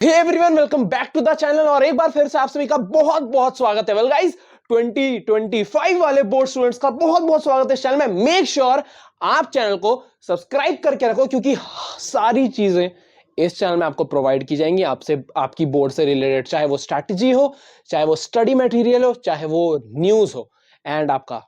Hey everyone, welcome back to the channel और एक बार फिर से आप सभी का बहुत बहुत स्वागत है। वेल गाइस, 2025 वाले बोर्ड स्टूडेंट्स का बहुत बहुत स्वागत है इस चैनल में। मेक श्योर आप चैनल को सब्सक्राइब करके रखो, क्योंकि सारी चीजें इस चैनल में आपको प्रोवाइड की जाएंगी आपसे, आपकी बोर्ड से रिलेटेड, चाहे वो स्ट्रैटेजी हो, चाहे वो स्टडी मटेरियल हो, चाहे वो न्यूज हो, एंड आपका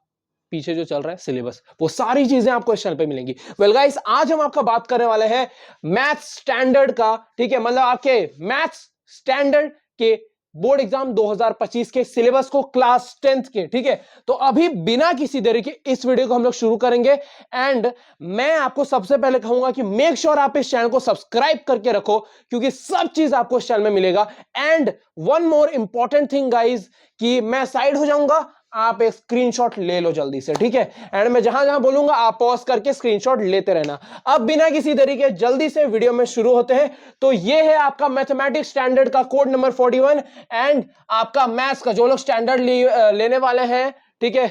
पीछे जो चल रहा है सिलेबस, वो सारी चीजें आपको इस चैनल पे मिलेंगी। वेल गाइस, आज हम आपका बात करने वाले हैं मैथ्स स्टैंडर्ड का। ठीक है, मतलब आपके मैथ्स स्टैंडर्ड के बोर्ड एग्जाम 2025 के सिलेबस को, क्लास 10th के। ठीक है, तो अभी बिना किसी देरी के इस वीडियो को हम लोग शुरू करेंगे। एंड मैं आपको सबसे पहले कहूंगा कि मेक श्योर आप इस चैनल को सब्सक्राइब करके रखो, क्योंकि सब चीज आपको इस चैनल में मिलेगा। And one more important thing guys, कि मैं साइड हो जाऊंगा, आप एक स्क्रीनशॉट ले लो जल्दी से। ठीक है, एंड मैं जहां जहां बोलूंगा आप पॉज करके स्क्रीनशॉट लेते रहना। अब बिना किसी तरीके जल्दी से वीडियो में शुरू होते हैं। तो ये है आपका मैथमेटिक्स स्टैंडर्ड का कोड नंबर 41 एंड आपका मैथ्स का जो लोग स्टैंडर्ड लेने वाले हैं, ठीक है,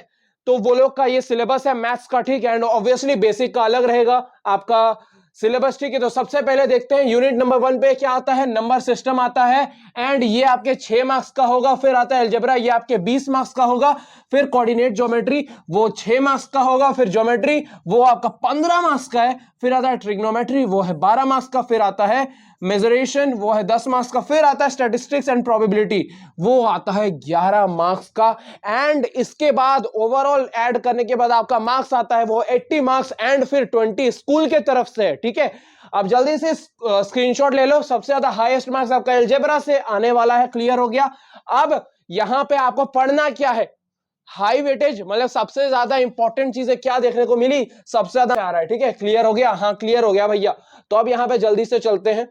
तो वो लोग का ये सिलेबस है मैथ्स का। ठीक है, एंड ऑब्वियसली बेसिक का अलग रहेगा आपका सिलेबस। ठीक है, तो सबसे पहले देखते हैं यूनिट नंबर 1 पे क्या आता है। नंबर सिस्टम आता है एंड ये आपके 6 मार्क्स का होगा। फिर आता है अलजेब्रा, ये आपके 20 मार्क्स का होगा। फिर कोऑर्डिनेट ज्योमेट्री, वो 6 मार्क्स का होगा। फिर ज्योमेट्री, वो आपका 15 मार्क्स का है। फिर आता है ट्रिग्नोमेट्री, वो है 12 मार्क्स का। फिर आता है मेजरेशन, वो है 10 मार्क्स का। फिर आता है स्टैटिस्टिक्स एंड प्रोबेबिलिटी, वो आता है 11 मार्क्स का। एंड इसके बाद ओवरऑल ऐड करने के बाद आपका मार्क्स आता है वो 80 मार्क्स एंड फिर 20 स्कूल के तरफ से। ठीक है, अब जल्दी से स्क्रीनशॉट ले लो। सबसे ज्यादा हाईएस्ट मार्क्स आपका अलजेब्रा से आने वाला है। क्लियर हो गया। अब यहां पे आपको पढ़ना क्या है, हाई वेटेज, मतलब सबसे ज्यादा इंपॉर्टेंट चीजें क्या देखने को मिली, सबसे ज्यादा आ रहा है। ठीक है, क्लियर हो गया। हाँ, क्लियर हो गया भैया। तो अब यहां पे जल्दी से चलते हैं।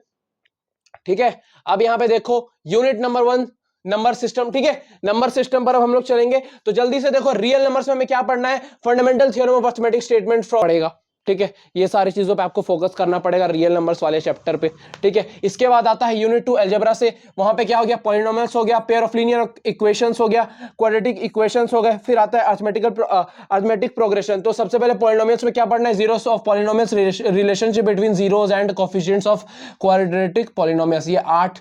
ठीक है, अब यहां पे देखो यूनिट नंबर 1 नंबर सिस्टम। ठीक है, नंबर सिस्टम पर अब हम लोग चलेंगे। तो जल्दी से देखो, रियल नंबर्स में हमें क्या पढ़ना है, fundamental theorem of arithmetic statement from पड़ेगा। ठीक है, ये सारी चीजों पे आपको फोकस करना पड़ेगा रियल नंबर्स वाले चैप्टर पे। ठीक है, इसके बाद आता है यूनिट 2 अलजेब्रा से। वहां पे क्या हो गया, पॉलिनोमियल्स हो गया, पेयर ऑफ लीनियर इक्वेशंस हो गया, क्वाड्रेटिक इक्वेशंस हो गए। फिर आता है अरिथमेटिक प्रोग्रेशन। तो सबसे पहले पॉलिनोमियल्स में क्या पढ़ना है, zeros of polynomials, relationship between zeros and coefficients of quadratic polynomials, ये 8।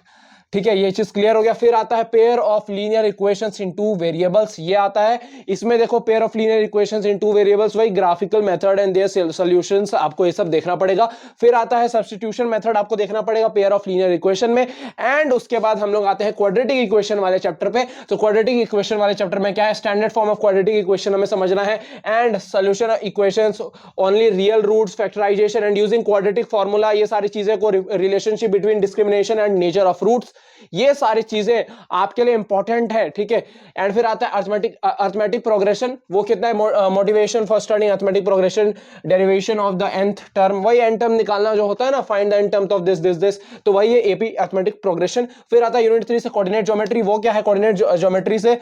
ठीक है, ये चीज क्लियर हो गया। फिर आता है pair of linear equations in two variables, ये आता है। इसमें देखो pair of linear equations in two variables, वही graphical method and their solutions, आपको ये सब देखना पड़ेगा। फिर आता है सब्स्टिट्यूशन मेथड, आपको देखना पड़ेगा पेयर ऑफ लीनियर इक्वेशन में। एंड उसके बाद हम लोग आते हैं क्वाड्रेटिक इक्वेशन वाले चैप्टर पे। तो क्वाड्रेटिक इक्वेशन वाले चैप्टर में क्या है, standard form of quadratic equation हमें समझना है and solution equations, only real roots, factorization and using quadratic formula, ये सारी चीजें को, relationship between discrimination and nature of roots, ये सारी चीजें आपके लिए इंपॉर्टेंट है। ठीक है, एंड फिर आता है अरिथमेटिक प्रोग्रेशन, वो कितना है, motivation for studying arithmetic progression, derivation of the nth term, वही n टर्म निकालना जो होता है ना, find the n term of this, तो वही है एपी अरिथमेटिक प्रोग्रेशन। फिर आता है यूनिट 3 से कोऑर्डिनेट ज्योमेट्री, वो क्या है, कोऑर्डिनेट ज्योमेट्री से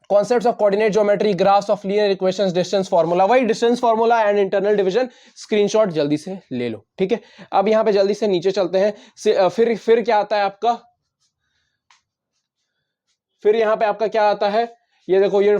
concepts of coordinate geometry, graphs of linear equations, distance formula, वही distance formula and internal division. Screenshot जल्दी से ले लो। ठीक है, अब यहां पे जल्दी से नीचे चलते हैं। फिर क्या आता है आपका, फिर यहां पे आपका क्या आता है, ये देखो, ये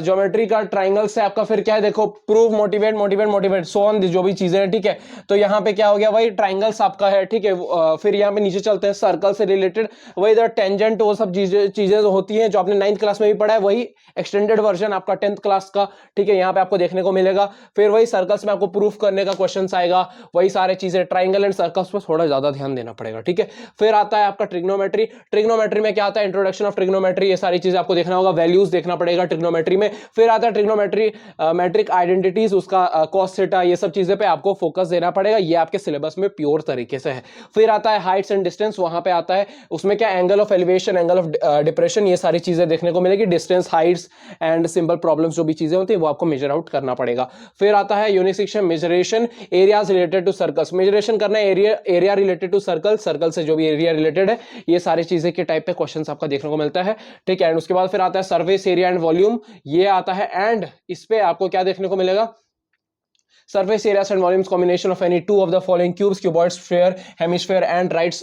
ज्योमेट्री का ट्राइंगल से आपका फिर क्या है, देखो, prove, motivate, motivate, motivate, so on, जो भी चीजें हैं। ठीक है, तो यहां पे क्या हो गया, वही ट्राइंगल्स आपका है। ठीक है, फिर यहां पे नीचे चलते हैं, सर्कल से रिलेटेड, वही इधर टेंजेंट, वो सब चीजें होती हैं जो आपने 9th क्लास में भी पढ़ा है, वही एक्सटेंडेड वर्जन आपका 10th क्लास का। ठीक है, यहाँ पे आपको देखने को मिलेगा। फिर वही सर्कल्स में आपको प्रूफ करने का क्वेश्चन आएगा, वही सारे चीजें, ट्राइंगल एंड सर्कल्स पर थोड़ा ज्यादा ध्यान देना पड़ेगा। ठीक है, फिर आता है आपका ट्रिग्नोमेट्री। ट्रिग्नोमेट्री में क्या आता है, इंट्रोडक्शन ऑफ ट्रिग्नोमेट्री, ये सारी चीजें आपको देखना होगा, वैल्यूज देखना पड़ेगा ट्रिग्नोमेट्री में। फिर आता है ट्रिग्नोमेट्री मैट्रिक आइडेंटिटीज, उसका कॉस थीटा, ये सब चीजें पे आपको फोकस देना पड़ेगा, ये आपके सिलेबस में प्योर तरीके से है। फिर आता है हाइट्स एंड डिस्टेंस, वहां पे आता है उसमें क्या, angle of elevation, angle of depression, ये सारी चीजें देखने को मिलेगी, distance, Heights and simple problems, जो भी चीजें होती है वो आपको मेजर आउट करना पड़ेगा। फिर आता है unit section measurement, areas related to circles, measurement करना है area related to circle, circle से जो भी एरिया रिलेटेड है, ये सारी चीजें के टाइप पे क्वेश्चंस आपका देखने को मिलता है। ठीक है, एंड उसके बाद फिर आता है सर्फेस एरिया एंड वॉल्यूम, ये आता है। एंड इस पे आपको क्या देखने को मिलेगा, surface areas and volumes combination of any two of the following cubes, cuboid, sphere, hemisphere and right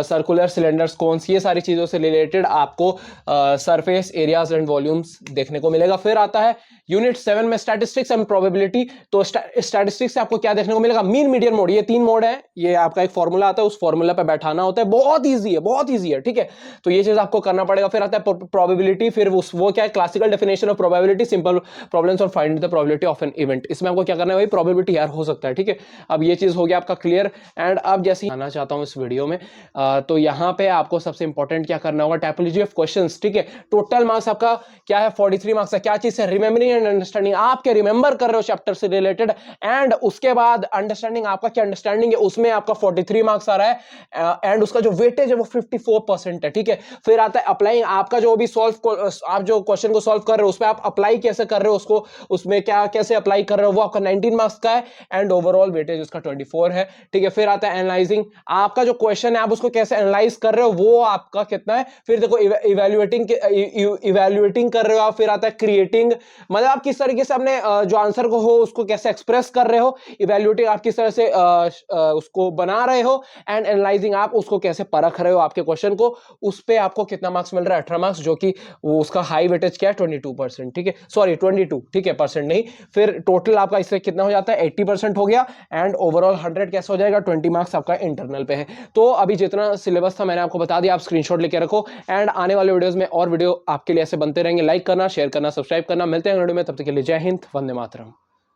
circular cylinders, cones, ये सारी चीजों से रिलेटेड आपको सरफेस एरियाज एंड वॉल्यूम्स देखने को मिलेगा। फिर आता है यूनिट 7 में स्टैटिस्टिक्स एंड प्रोबेबिलिटी। तो स्टैटिस्टिक्स से आपको क्या देखने को मिलेगा, मीन मीडियन मोड, ये 3 मोड है, ये आपका एक फॉर्मूला आता है, उस फॉर्मूला पे बैठाना होता है, बहुत ईजी है, बहुत ईजी है, ठीक है। तो ये चीज आपको करना पड़ेगा। फिर आता है प्रोबेबिलिटी, फिर वो क्या है, classical definition of probability, simple problems of finding the probability of an event. इसमें आपको क्या करना है भाई, प्रोबेबिलिटी यार हो सकता है, ठीक है। अब ये चीज हो गया आपका क्लियर। एंड अब जैसे आना चाहता हूं इस वीडियो में, तो यहां पे आपको सबसे इंपॉर्टेंट क्या करना होगा, टाइपोलॉजी ऑफ क्वेश्चंस, ठीक है। टोटल मार्क्स आपका क्या है, 43 मार्क्स है। क्या चीज है, रिमेंबरिंग एंड अंडरस्टैंडिंग, आप क्या रिमेंबर कर रहे हो चैप्टर से रिलेटेड, एंड उसके बाद अंडरस्टैंडिंग, आपका क्या अंडरस्टैंडिंग है, उसमें आपका 43 मार्क्स आ रहा है, एंड उसका जो वेटेज है वो 54% है, ठीक है। फिर आता है अप्लाइंग, आपका जो भी आप जो क्वेश्चन को सॉल्व कर रहे हो उस पर आप अप्लाई कैसे कर रहे हो उसको, उसमें क्या कैसे अप्लाई कर रहे हो, वो आपका 19 मार्क्स का है, एंड ओवरऑल वेटेज उसका 24 है, ठीक है। फिर आता है एनालाइजिंग, आपका जो क्वेश्चन है आप उसको कैसे एनालाइज कर रहे हो वो आपका कितना है। फिर देखो इवैल्यूएटिंग कर रहे हो आप। फिर आता है क्रिएटिंग, मतलब आप किस तरीके से अपने जो आंसर को हो उसको कैसे एक्सप्रेस कर रहे हो। इवैल्यूएटिंग, आप किस तरह से उसको बना रहे हो। एंड एनालाइजिंग, आप उसको कैसे परख रहे हो आपके क्वेश्चन को। उस पे आपको कितना मार्क्स मिल रहा है, 18 मार्क्स, जो कि वो उसका हाई वेटेज क्या है, 22%, ठीक है, सॉरी 22, ठीक है, परसेंट नहीं। फिर टोटल आपका इससे कितना हो जाता है, 80% हो गया, एंड ओवरऑल 100 कैसे हो जाएगा, 20 मार्क्स आपका इंटरनल पे है। तो अभी जितना सिलेबस था मैंने आपको बता दिया, आप स्क्रीनशॉट लेके रखो, एंड आने वाले वीडियोस में और वीडियो आपके लिए ऐसे बनते रहेंगे। लाइक करना, शेयर करना, सब्सक्राइब करना। मिलते हैं वीडियो में, तब तक के लिए जय हिंद, वंदे मातरम।